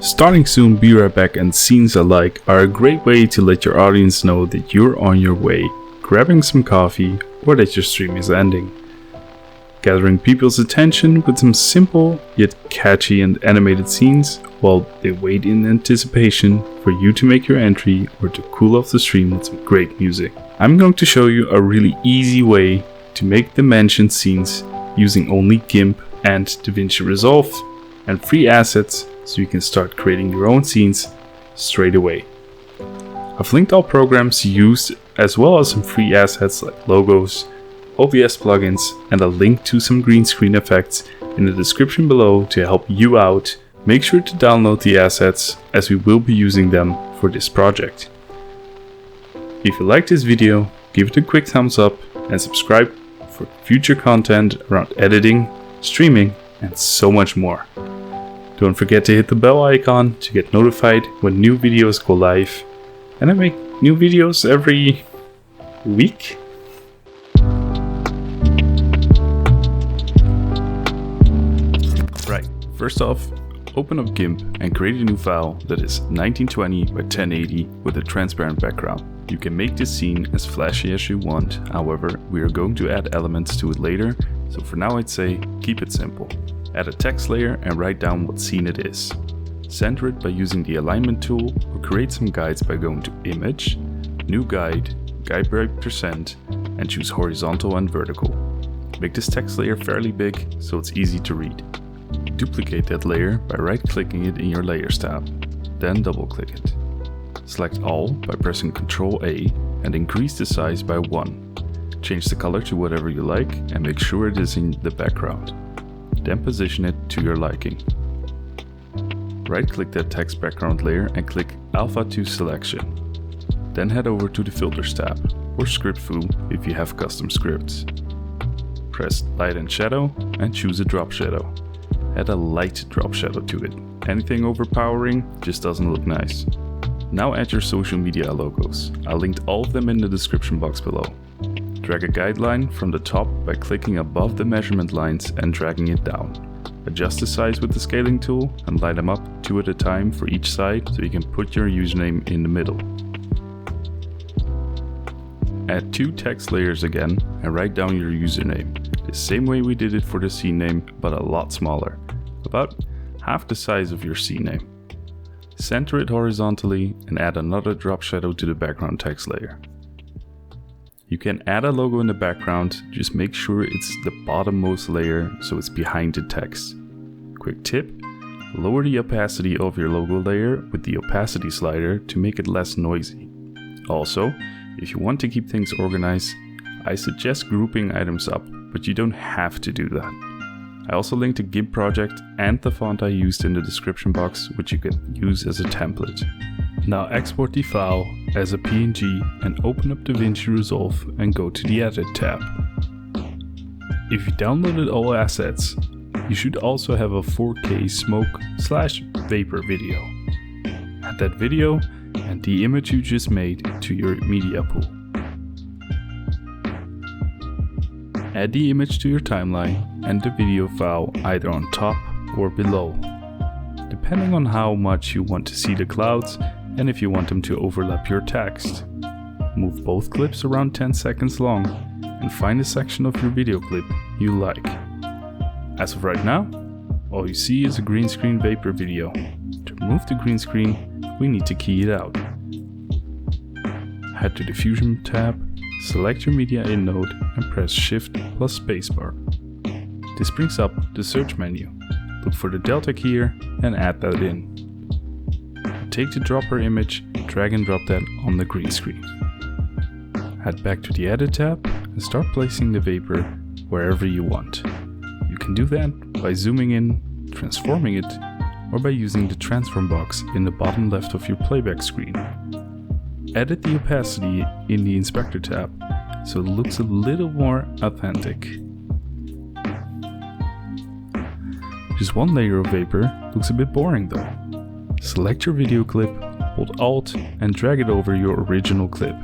Starting soon, Be Right Back and Scenes Alike are a great way to let your audience know that you're on your way, grabbing some coffee, or that your stream is ending. Gathering people's attention with some simple yet catchy and animated scenes while they wait in anticipation for you to make your entry or to cool off the stream with some great music. I'm going to show you a really easy way to make the mentioned scenes using only Gimp and Davinci Resolve and free assets, so you can start creating your own scenes straight away. I've linked all programs used as well as some free assets like logos, OBS plugins, and a link to some green screen effects in the description below to help you out. Make sure to download the assets as we will be using them for this project. If you liked this video, give it a quick thumbs up and subscribe for future content around editing, streaming, and so much more. Don't forget to hit the bell icon to get notified when new videos go live, and I make new videos every week. Right, first off, open up Gimp and create a new file that is 1920 by 1080 with a transparent background. You can make this scene as flashy as you want, however, we are going to add elements to it later, so for now I'd say keep it simple. Add a text layer and write down what scene it is. Center it by using the alignment tool, or create some guides by going to Image, New Guide, Guide by %, and choose horizontal and vertical. Make this text layer fairly big so it's easy to read. Duplicate that layer by right-clicking it in your Layers tab, then double-click it. Select All by pressing Ctrl A and increase the size by 1. Change the color to whatever you like and make sure it is in the background. Then position it to your liking. Right-click that text background layer and click Alpha to Selection. Then head over to the Filters tab, or Script View if you have custom scripts. Press Light and Shadow and choose a drop shadow. Add a light drop shadow to it. Anything overpowering just doesn't look nice. Now add your social media logos. I linked all of them in the description box below. Drag a guideline from the top by clicking above the measurement lines and dragging it down. Adjust the size with the scaling tool and line them up 2 at a time for each side so you can put your username in the middle. Add 2 text layers again and write down your username, the same way we did it for the scene name, but a lot smaller, about half the size of your scene name. Center it horizontally and add another drop shadow to the background text layer. You can add a logo in the background, just make sure it's the bottommost layer so it's behind the text. Quick tip, lower the opacity of your logo layer with the opacity slider to make it less noisy. Also, if you want to keep things organized, I suggest grouping items up, but you don't have to do that. I also linked the Gimp project and the font I used in the description box, which you can use as a template. Now export the file as a PNG and open up Davinci Resolve and go to the Edit tab. If you downloaded all assets, you should also have a 4K smoke/vapor video. Add that video and the image you just made to your media pool. Add the image to your timeline and the video file either on top or below, depending on how much you want to see the clouds and if you want them to overlap your text. Move both clips around 10 seconds long and find a section of your video clip you like. As of right now, all you see is a green screen vapor video. To remove the green screen, we need to key it out. Head to the Fusion tab, select your media in node and press Shift plus spacebar. This brings up the search menu. Look for the delta key here and add that in. Take the dropper image, drag and drop that on the green screen. Head back to the Edit tab and start placing the vapor wherever you want. You can do that by zooming in, transforming it, or by using the transform box in the bottom left of your playback screen. Edit the opacity in the Inspector tab so it looks a little more authentic. Just one layer of vapor looks a bit boring though. Select your video clip, hold Alt and drag it over your original clip.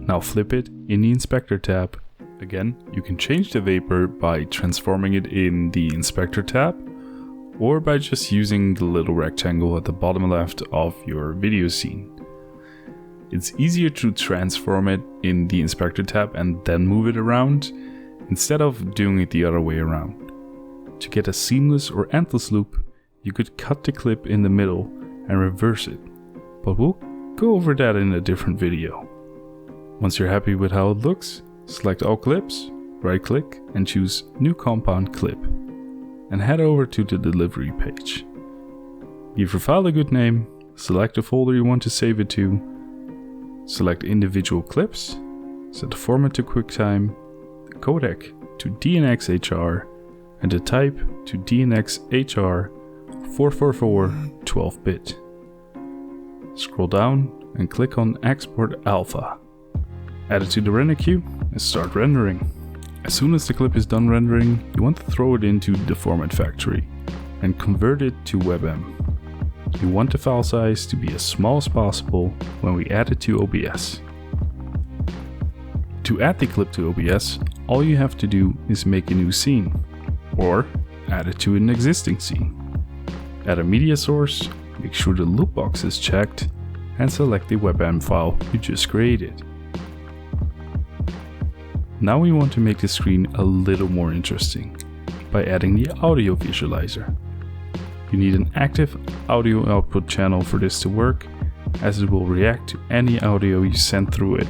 Now flip it in the Inspector tab. Again, you can change the vapor by transforming it in the Inspector tab, or by just using the little rectangle at the bottom left of your video scene. It's easier to transform it in the Inspector tab and then move it around, instead of doing it the other way around. To get a seamless or endless loop, you could cut the clip in the middle and reverse it, but we'll go over that in a different video. Once you're happy with how it looks, select all clips, right click and choose New Compound Clip, and head over to the delivery page. Give your file a good name, select the folder you want to save it to, select individual clips, set the format to QuickTime, the codec to DNxHR, and the type to DNxHR 444 12-bit. Scroll down and click on Export Alpha. Add it to the render queue and start rendering. As soon as the clip is done rendering, you want to throw it into the format factory and convert it to WebM. You want the file size to be as small as possible when we add it to OBS. To add the clip to OBS, all you have to do is make a new scene, or add it to an existing scene. Add a media source, make sure the loop box is checked, and select the WebM file you just created. Now we want to make the screen a little more interesting by adding the audio visualizer. You need an active audio output channel for this to work, as it will react to any audio you send through it.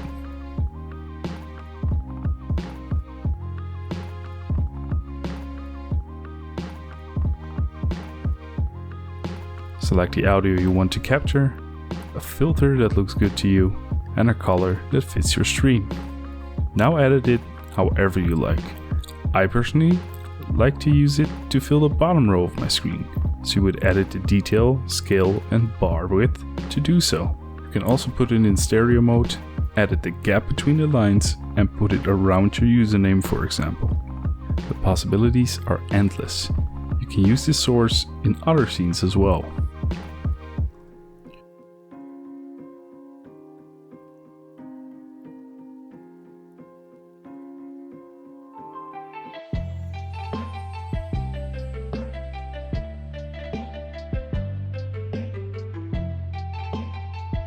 Select the audio you want to capture, a filter that looks good to you, and a color that fits your stream. Now edit it however you like. I personally like to use it to fill the bottom row of my screen, so you would edit the detail, scale and bar width to do so. You can also put it in stereo mode, edit the gap between the lines and put it around your username, for example. The possibilities are endless. You can use this source in other scenes as well.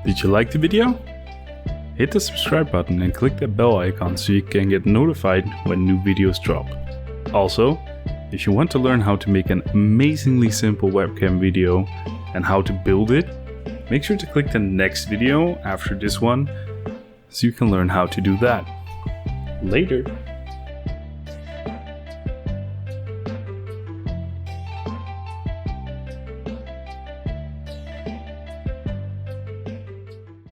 Did you like the video? Hit the subscribe button and click that bell icon so you can get notified when new videos drop. Also, if you want to learn how to make an amazingly simple webcam video and how to build it, make sure to click the next video after this one so you can learn how to do that. Later!